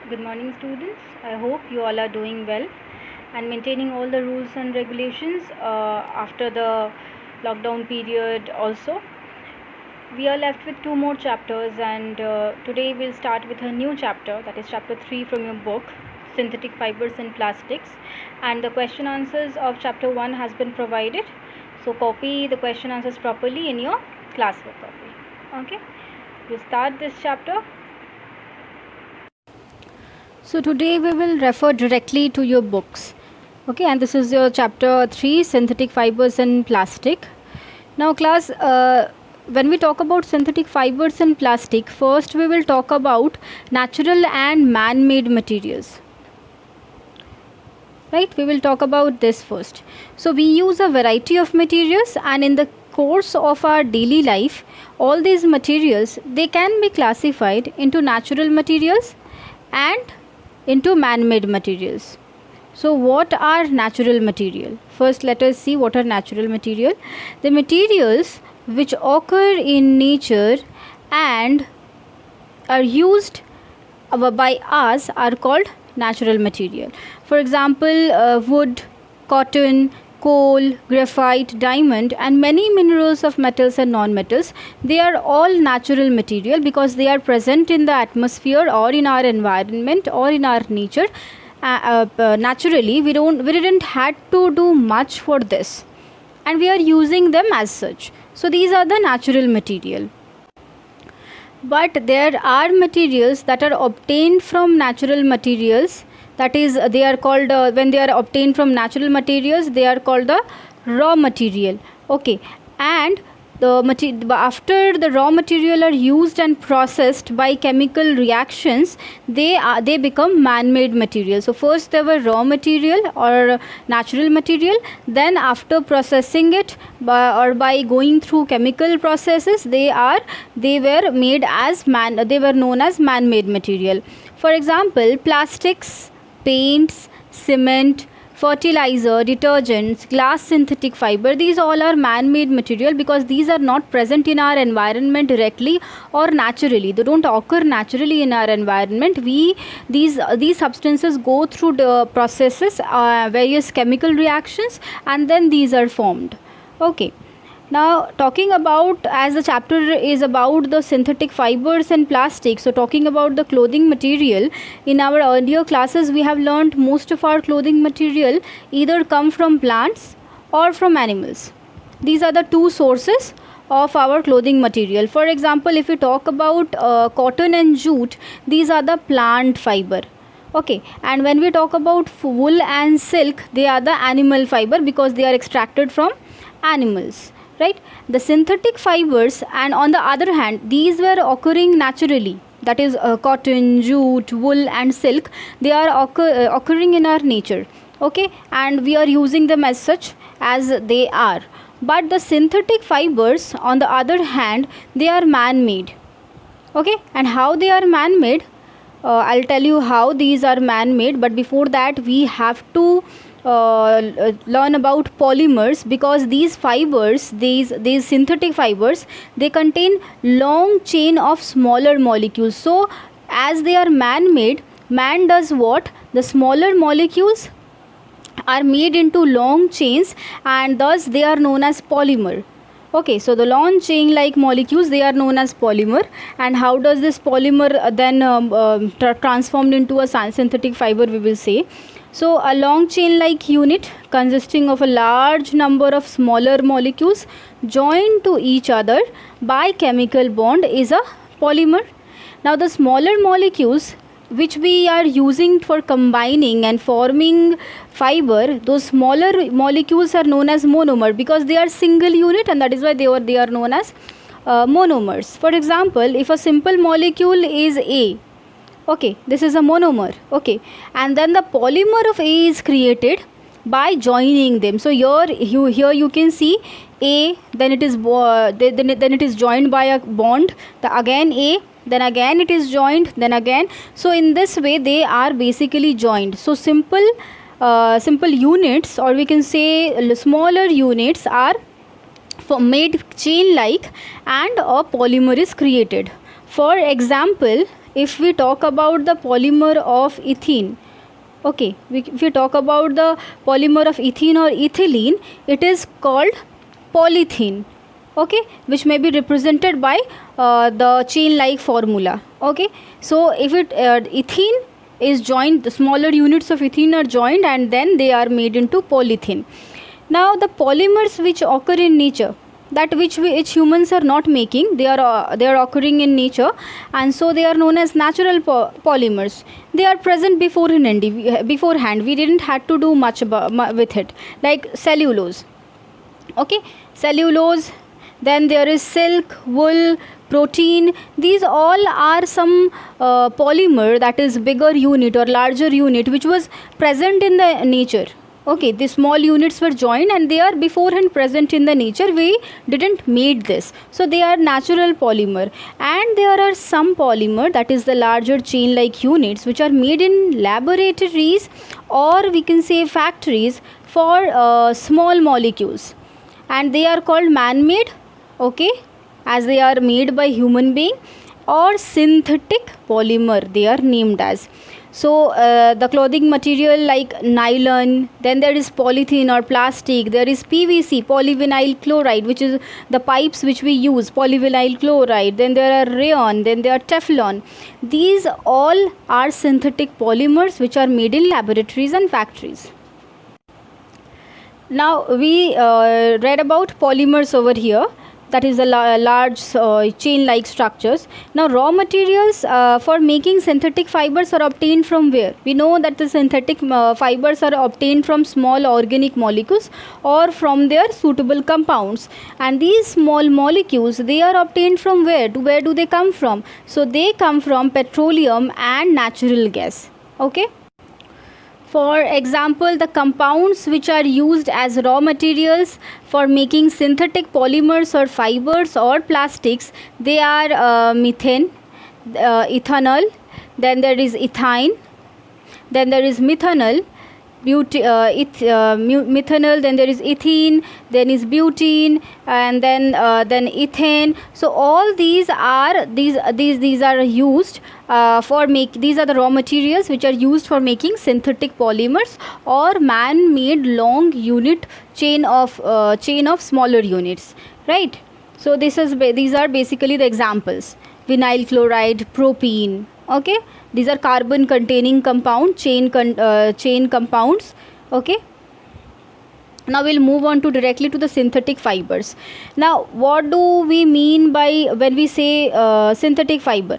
Good morning, students. I hope you all are doing well and maintaining all the rules and regulations after the lockdown period. Also, we are left with two more chapters, and today we'll start with a new chapter, that is chapter 3 from your book, Synthetic Fibers and Plastics. And the question answers of chapter 1 has been provided. So, copy the question answers properly in your classwork copy. Okay, we'll start this chapter. So today we will refer directly to your books. Okay, and this is your chapter 3, synthetic fibers and plastic. Now class, when we talk about synthetic fibers and plastic, first we will talk about natural and man-made materials. Right, we will talk about this first. So we use a variety of materials, and in the course of our daily life, all these materials, they can be classified into natural materials and into man-made materials. So what are natural material? First let us see what are natural material. The materials which occur in nature and are used by us are called natural material. For example, wood, cotton, coal, graphite, diamond, and many minerals of metals and non-metals, they are all natural material because they are present in the atmosphere or in our environment or in our nature. Naturally, we didn't had to do much for this, and we are using them as such. So these are the natural material. But there are materials that are obtained from natural materials, that is they are called when they are obtained from natural materials, they are called the raw material. Okay, and after the raw material are used and processed by chemical reactions, they become man-made material. So first they were raw material or natural material, then after processing it by going through chemical processes, they were made as they were known as man-made material. For example, plastics, paints, cement, fertilizer, detergents, glass, synthetic fiber, these all are man-made material because these are not present in our environment directly or naturally. They don't occur naturally in our environment. These substances go through the processes, various chemical reactions, and then these are formed. Okay. Now talking about, as the chapter is about the synthetic fibers and plastic, so talking about the clothing material, in our earlier classes we have learnt most of our clothing material either come from plants or from animals. These are the two sources of our clothing material. For example, if we talk about cotton and jute, these are the plant fiber. Okay, and when we talk about wool and silk, they are the animal fiber because they are extracted from animals. Right, the synthetic fibers, and on the other hand, these were occurring naturally, that is cotton, jute, wool and silk, they are occurring in our nature. Okay, and we are using them as such as they are. But the synthetic fibers, on the other hand, they are man-made. Okay, and how they are man-made, I'll tell you how these are man-made, but before that we have to learn about polymers, because these fibers, these synthetic fibers, they contain long chain of smaller molecules. So as they are man-made, man does what? The smaller molecules are made into long chains, and thus they are known as polymer. Okay, so the long chain like molecules, they are known as polymer. And how does this polymer then transformed into a synthetic fiber, we will say. So a long chain like unit consisting of a large number of smaller molecules joined to each other by chemical bond is a polymer. Now the smaller molecules which we are using for combining and forming fiber, those smaller molecules are known as monomer because they are single unit, and that is why they are known as monomers. For example, if a simple molecule is A, okay, this is a monomer. Okay, and then the polymer of A is created by joining them. So here you can see A, then it is then it is joined by a bond, again A, then again it is joined, then again. So in this way they are basically joined. So simple units, or we can say smaller units, are made chain like, and a polymer is created. For example, if we talk about the polymer of ethene, okay, if we talk about the polymer of ethene or ethylene, it is called polythene, okay, which may be represented by the chain like formula, okay. So if it ethene is joined, the smaller units of ethene are joined and then they are made into polythene. Now the polymers which occur in nature, that which humans are not making, they are occurring in nature, and so they are known as natural polymers. They are present beforehand. We didn't had to do much with it, like cellulose, okay, cellulose. Then there is silk, wool, protein. These all are some polymer, that is bigger unit or larger unit, which was present in the nature. Okay, the small units were joined and they are beforehand present in the nature. We didn't made this, so they are natural polymer. And there are some polymer, that is the larger chain like units, which are made in laboratories or we can say factories for small molecules, and they are called man-made, okay, as they are made by human being, or synthetic polymer they are named as. So the clothing material like nylon, then there is polythene or plastic, there is PVC, polyvinyl chloride, which is the pipes which we use, polyvinyl chloride, then there are rayon, then there are Teflon. These all are synthetic polymers which are made in laboratories and factories. Now we read about polymers over here, that is the large chain like structures. Now raw materials for making synthetic fibers are obtained from where? We know that the synthetic fibers are obtained from small organic molecules or from their suitable compounds, and these small molecules, they are obtained from where? Where do they come from? So they come from petroleum and natural gas, okay. For example, the compounds which are used as raw materials for making synthetic polymers or fibers or plastics, they are methane, ethanol, then there is ethine, then there is methanol, methanol, then there is ethene, then is butene, and then ethane. So all these are used for these are the raw materials which are used for making synthetic polymers or man-made long unit chain of smaller units, right. So these are basically the examples: vinyl chloride, propene, okay. These are carbon containing compound, chain compounds, okay. Now we'll move on to directly to the synthetic fibers. Now what do we mean by when we say synthetic fiber?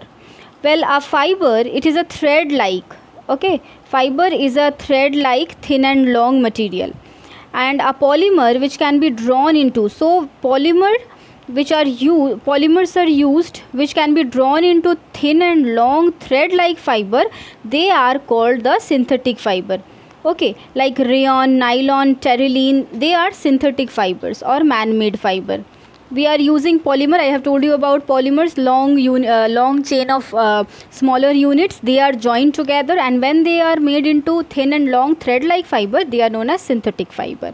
Well, a fiber, it is a thread like, okay, fiber is a thread like thin and long material, and a polymer which can be drawn into. So polymers are used which can be drawn into thin and long thread like fiber. They are called the synthetic fiber, okay, like rayon, nylon, terylene. They are synthetic fibers or man-made fiber. We are using polymer. I have told you about polymers, long chain of smaller units. They are joined together, and when they are made into thin and long thread like fiber, they are known as synthetic fiber.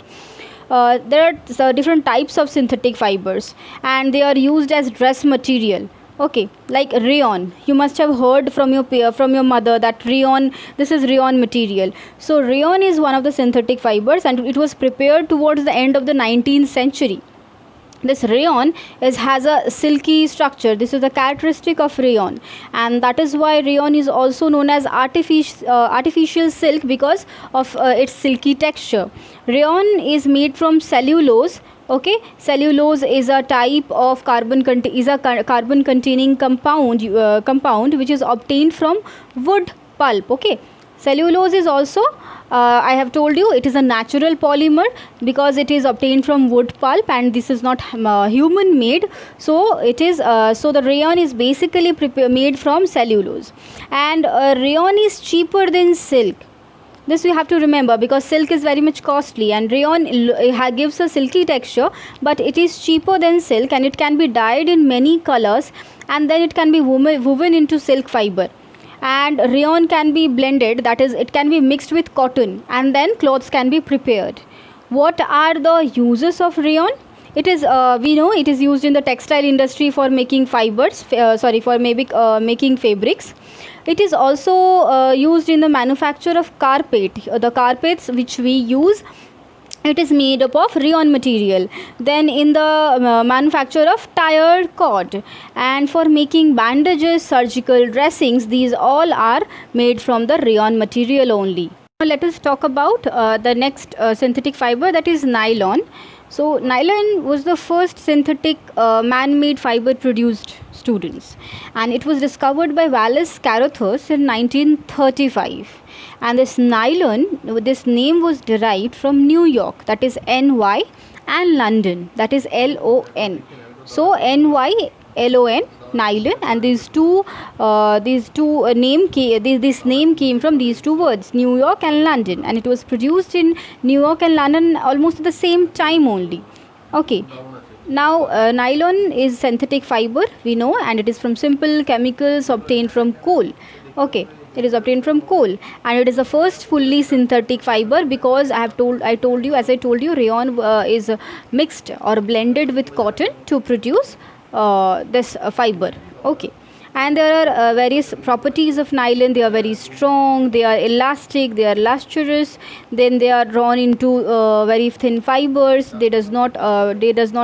There are different types of synthetic fibers, and they are used as dress material, okay, like rayon. You must have heard from your mother that rayon, this is rayon material. So rayon is one of the synthetic fibers, and it was prepared towards the end of the 19th century. This rayon has a silky structure. This is the characteristic of rayon, and that is why rayon is also known as artificial silk, because of its silky texture. Rayon is made from cellulose, okay. Cellulose is a type of carbon containing compound which is obtained from wood pulp, okay. Cellulose is also I have told you, it is a natural polymer because it is obtained from wood pulp, and this is not human made. So it is so the rayon is basically made from cellulose, and rayon is cheaper than silk. This you have to remember, because silk is very much costly and rayon gives a silky texture, but it is cheaper than silk, and it can be dyed in many colors, and then it can be woven into silk fiber. And rayon can be blended, that is, it can be mixed with cotton, and then clothes can be prepared. What are the uses of rayon? It is we know it is used in the textile industry for making fibers, for maybe making fabrics. It is also used in the manufacture of carpet. The carpets which we use, it is made up of rayon material. Then in the manufacture of tire cord, and for making bandages, surgical dressings, these all are made from the rayon material only. Now let us talk about the next synthetic fiber, that is nylon. So nylon was the first synthetic man-made fiber produced, students, and it was discovered by Wallace Carothers in 1935. And this nylon, this name was derived from New York, that is NY, and London, that is LON. So NYLON, nylon, and these two this name came from these two words, New York and London, and it was produced in New York and London almost at the same time only. Okay. Now nylon is synthetic fiber, we know, and it is from simple chemicals obtained from coal. Okay, it is obtained from coal, and it is the first fully synthetic fiber, because I told you, as I told you, rayon is mixed or blended with cotton to produce this fiber. Okay. And there are various properties of nylon. They are very strong, they are elastic, they are lustrous, then they are drawn into very thin fibers. They does not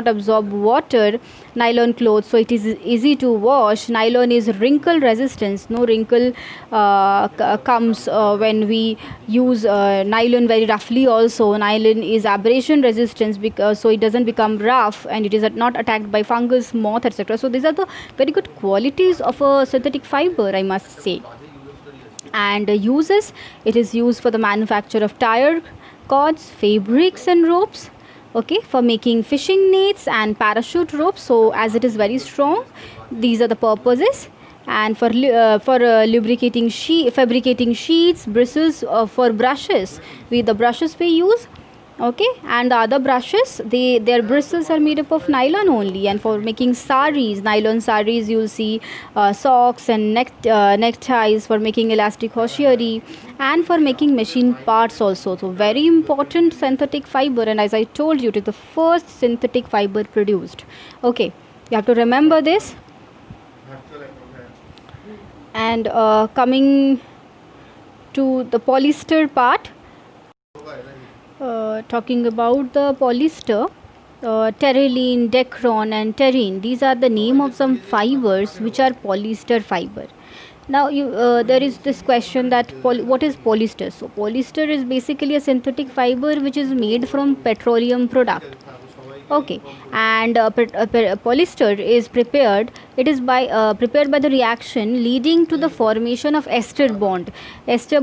absorb water, nylon clothes, so it is easy to wash. Nylon is wrinkle resistance, no wrinkle comes when we use nylon very roughly. Also nylon is abrasion resistance, because so it doesn't become rough, and it is not attacked by fungus, moth, etc. So these are the very good qualities of a synthetic fiber, I must say. And uses, it is used for the manufacture of tire cords, fabrics, and ropes. Okay, for making fishing nets and parachute ropes. So as it is very strong, these are the purposes. And for lubricating fabricating sheets, bristles for brushes, the brushes we use. Okay, and the other brushes, their bristles are made up of nylon only. And for making saris, nylon saris, you'll see socks and neckties, for making elastic hosiery, and for making machine parts also. So very important synthetic fiber, and as I told you, it is the first synthetic fiber produced. Okay, you have to remember this. And coming to the polyester part, talking about the polyester, terylene, Dacron, and terene, these are the name of some fibers which are polyester fiber. Now there is this question that what is polyester? So polyester is basically a synthetic fiber which is made from petroleum product. Okay, and polyester is prepared. It is prepared by the reaction leading to the formation of ester bond. Ester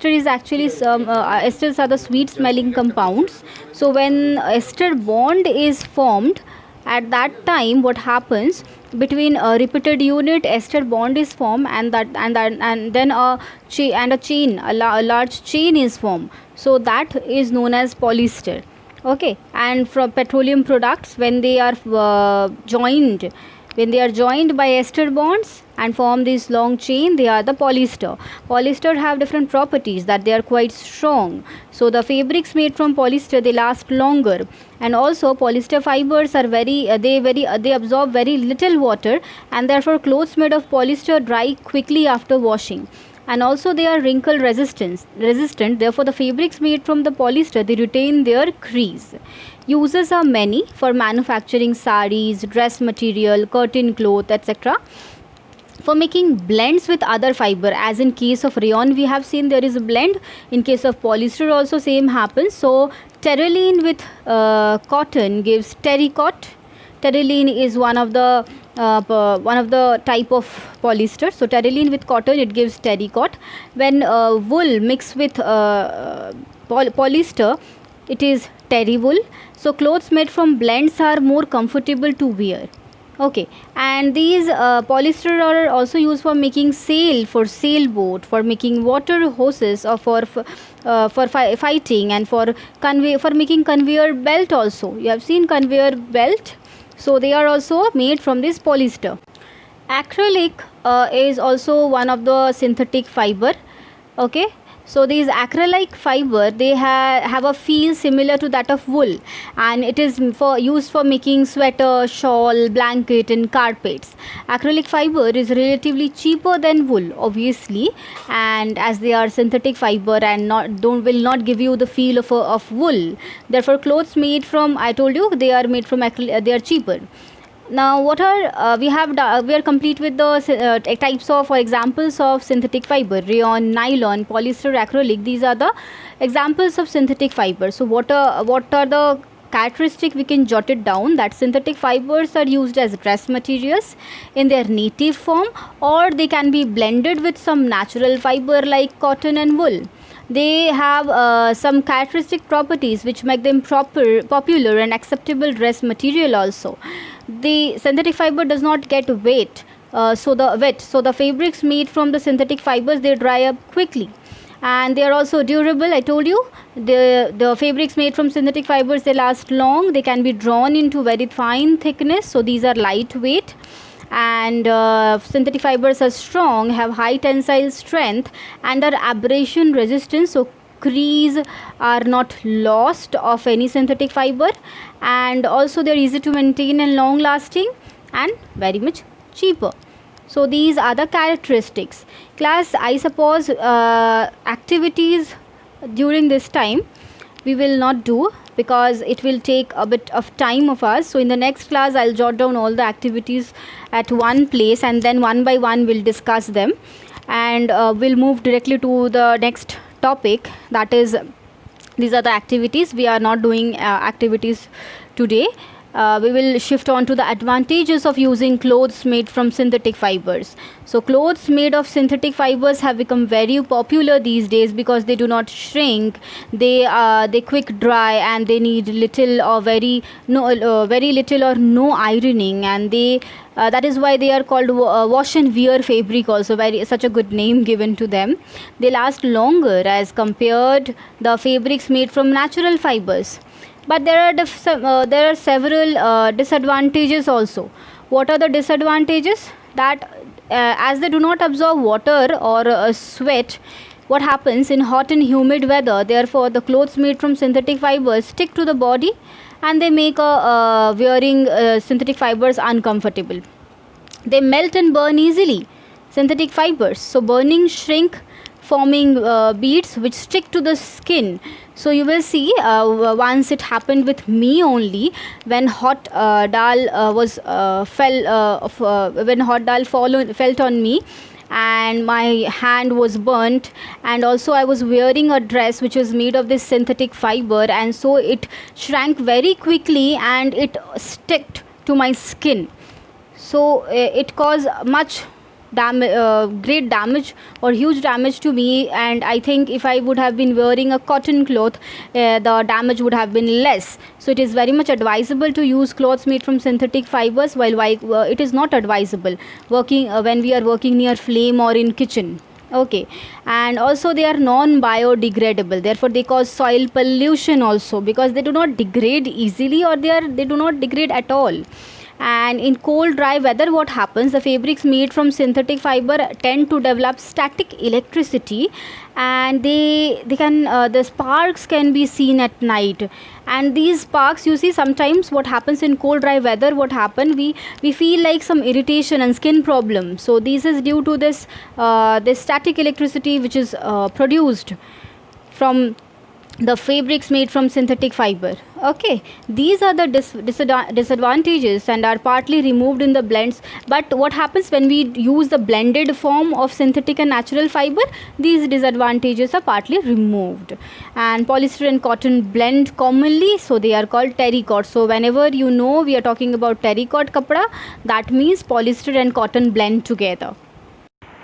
is actually esters are the sweet smelling compounds. So when ester bond is formed, at that time what happens, between a repeated unit ester bond is formed, and then a large chain is formed. So that is known as polyester. Okay, and from petroleum products, when they are joined by ester bonds and form this long chain, they are the polyester. Polyester have different properties, that they are quite strong. So the fabrics made from polyester, they last longer. And also polyester fibers are they absorb very little water, and therefore clothes made of polyester dry quickly after washing. And also they are wrinkle resistant, therefore the fabrics made from the polyester, they retain their crease. Uses are many, for manufacturing saris, dress material, curtain cloth, etc. For making blends with other fiber, as in case of rayon we have seen there is a blend, in case of polyester also same happens. So terylene with cotton gives terrycot. Terylene is one of the type of polyester. So terylene with cotton, it gives terrycot. When wool mixed with polyester, it is terry wool. So clothes made from blends are more comfortable to wear. Okay, and these polyester are also used for making sail, for sailboat, for making water hoses, or for fighting, and for making conveyor belt also. You have seen conveyor belt. So they are also made from this polyester. Acrylic is also one of the synthetic fiber. Okay, so these acrylic fiber, they have a feel similar to that of wool, and it is for used for making sweater, shawl, blanket and carpets. Acrylic fiber is relatively cheaper than wool, obviously, and as they are synthetic fiber and not don't will not give you the feel of wool, therefore clothes made from, I told you, they are made from they are cheaper. Now what are we are complete with the types of or examples of synthetic fiber: rayon, nylon, polyester, acrylic. These are the examples of synthetic fiber. So what are the characteristic? We can jot it down that synthetic fibers are used as dress materials in their native form, or they can be blended with some natural fiber like cotton and wool. They have some characteristic properties which make them popular and acceptable dress material also. The synthetic fiber does not get wet, so the fabrics made from the synthetic fibers, they dry up quickly, and they are also durable. I told you, the fabrics made from synthetic fibers, they last long, they can be drawn into very fine thickness, so these are lightweight. And synthetic fibers are strong, have high tensile strength and are abrasion resistant, so crease are not lost of any synthetic fiber, and also they are easy to maintain and long lasting and very much cheaper. So these are the characteristics. Class, I suppose activities during this time we will not do because it will take a bit of time of us. So in the next class I'll jot down all the activities at one place, and then one by one we'll discuss them, and we'll move directly to the next topic, that is, these are the activities. We are not doing activities today. We will shift on to the advantages of using clothes made from synthetic fibers. So clothes made of synthetic fibers have become very popular these days because they do not shrink, they quick dry, and they need little or very little or no ironing, and they that is why they are called wash and wear fabric also, very such a good name given to them. They last longer as compared the fabrics made from natural fibers. But there are several disadvantages also. What are the disadvantages? That as they do not absorb water or sweat, what happens in hot and humid weather, therefore the clothes made from synthetic fibers stick to the body, and they make wearing synthetic fibers uncomfortable. They melt and burn easily, synthetic fibers, so burning shrink, forming beads which stick to the skin. So you will see, once it happened with me only, when hot dal when hot dal felt on me, and my hand was burnt, and also I was wearing a dress which was made of this synthetic fiber, and so it shrank very quickly and it stuck to my skin. So it caused great damage or huge damage to me, and I think if I would have been wearing a cotton cloth, the damage would have been less. So it is very much advisable to use clothes made from synthetic fibers, while it is not advisable working when we are working near flame or in kitchen. Okay, and also they are non biodegradable, therefore they cause soil pollution also, because they do not degrade easily, or they do not degrade at all. And in cold dry weather, what happens, the fabrics made from synthetic fiber tend to develop static electricity, and the sparks can be seen at night. And these sparks, you see, sometimes what happens in cold dry weather, we feel like some irritation and skin problem. So this is due to this static electricity which is produced from the fabrics made from synthetic fiber. Okay, these are the disadvantages and are partly removed in the blends. But what happens when we use the blended form of synthetic and natural fiber, these disadvantages are partly removed. And polyester and cotton blend commonly, so they are called terrycot. So whenever we are talking about terrycot kapda, that means polyester and cotton blend together.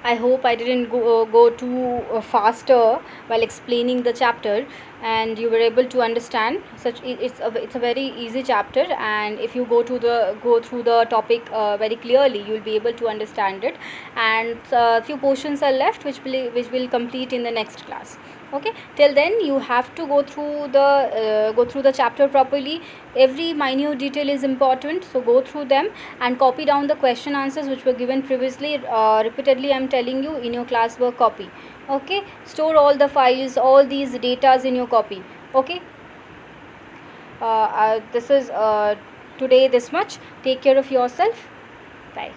I hope I didn't go too faster while explaining the chapter. and you were able to understand. It's a very easy chapter, and if you go through the topic very clearly, you will be able to understand it. And few portions are left which will complete in the next class. Okay, till then you have to go through the chapter properly. Every minute detail is important, so go through them and copy down the question answers which were given previously. Repeatedly I'm telling you, in your classwork, copy. Okay, store all the files, all these datas in your copy. Okay, this is today this much. Take care of yourself. Bye.